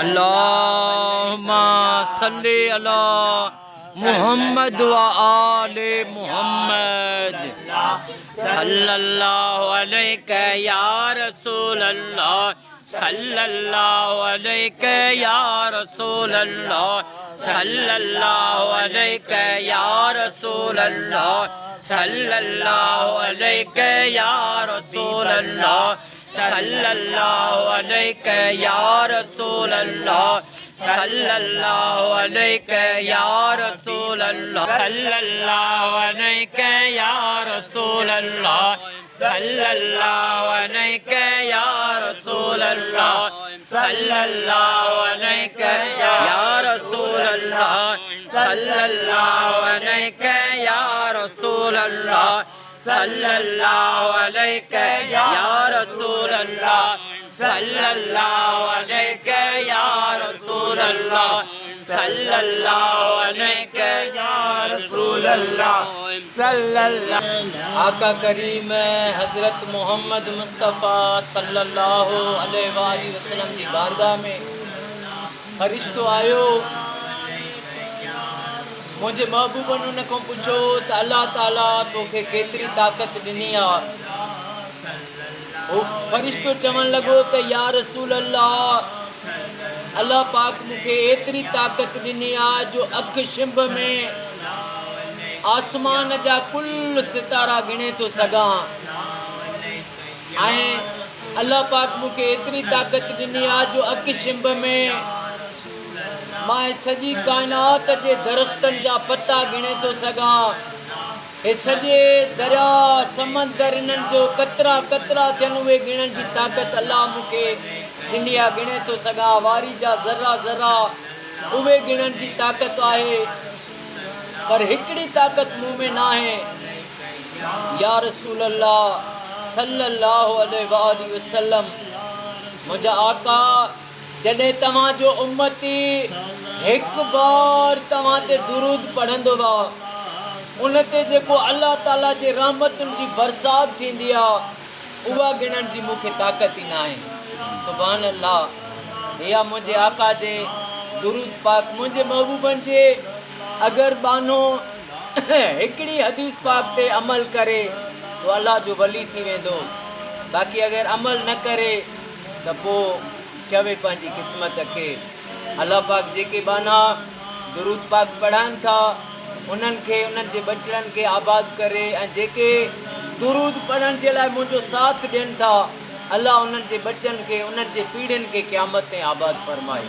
अल्लाहुम्मा सल्ली अला मुहम्मद व आले मुहम्मद सल्लल्लाहु अलैहि या रसूल अल्लाह सल्लल्लाहु अलैहि या रसूल अल्लाह सल्लल्लाहु अलैहि या रसूल अल्लाह सल्लल्लाहु अलैहि या रसूल अल्लाह सल्लल्लाहु अलैहि या रसूल अल्लाह सल्लल्लाहु अलैहि या रसूल अल्लाह सल्लल्लाहु अलैहि या रसूल अल्लाह सल्लल्लाहु अलैहि या रसूल अल्लाह सल्लल्लाहु अलैहि या रसूल अल्लाह सल्लल्लाहु अलैहि या रसूल अल्लाह सल्लल्लाहु अलैहि या रसूल अल्लाह सल्लल्लाहु अलैहि या रसूल अल्लाह सल्लल्लाहु अलैहि या रसूल अल्लाह सल्लल्लाहु आका करीम हजरत मोहम्मद मुस्तफ़ा सल्लल्लाहु अलैहि वसल्लम जी बारगाह में फरिश्तो आयो मुझे महबूबन उन को पूछो तो अल्लाह ताला तोखे केतरी ताकत ॾिनी आहे। वो फरिश्तो चवण लगो तो या रसूल अल्लाह अल्लाह पाक मुखे एतरी ताकत ॾिनी आहे जो अख शिंब में आसमान जा कुल सितारा गिणे तो सघां। अल्लाह पाक मुखे एतरी ताकत ॾिनी आहे जो अख शिंब में मां सॼी कायनात जे दरख्तन जा पत्ता गिणे तो सघां। हे सॼे दरिया समंदर इन्हनि जो कतरा कतरा थियनि उहे गिणण जी ताक़त अल्लाह मूंखे ॾिनी आहे गिणे तो सघां। वारी जा ज़रा ज़रा उहे गिणण जी ताक़त आहे पर हिकिड़ी ताक़त मूं में न आहे। या रसूल अल्लाह सल्लल्लाहु अलैहि वसल्लम मुंहिंजा आका जॾहिं तव्हांजो उम्मती हिकु बार तव्हां ते दुरूद पढ़ंदो आहे उन ते जेको अल्लाह ताला जे रहमतुनि जी बरसात थींदी आहे उहा गिणण जी मूंखे ताक़त ई न आहे। सुभान अल्लाह। इहा मुंहिंजे आका जे दुरूद पाक मुंहिंजे महबूबनि जे अगरि बानो हिकिड़ी हदीस पाक ते अमल करे तो अल्लाह जो वली थी वेंदो। बाक़ी अगरि अमल न करे त पोइ चवे पंहिंजी क़िस्मत खे। अल्लाह पाक जेके बाना दुरूद पाक पढ़नि था उन्हनि खे उन्हनि जे बचड़नि खे आबाद करे ऐं जेके दुरूद पढ़ण जे लाइ मुंहिंजो साथ ॾियनि था अल्लाह उन्हनि जे बचनि खे उन्हनि जे पीढ़ियुनि खे क़यामत ते आबाद फरमाए।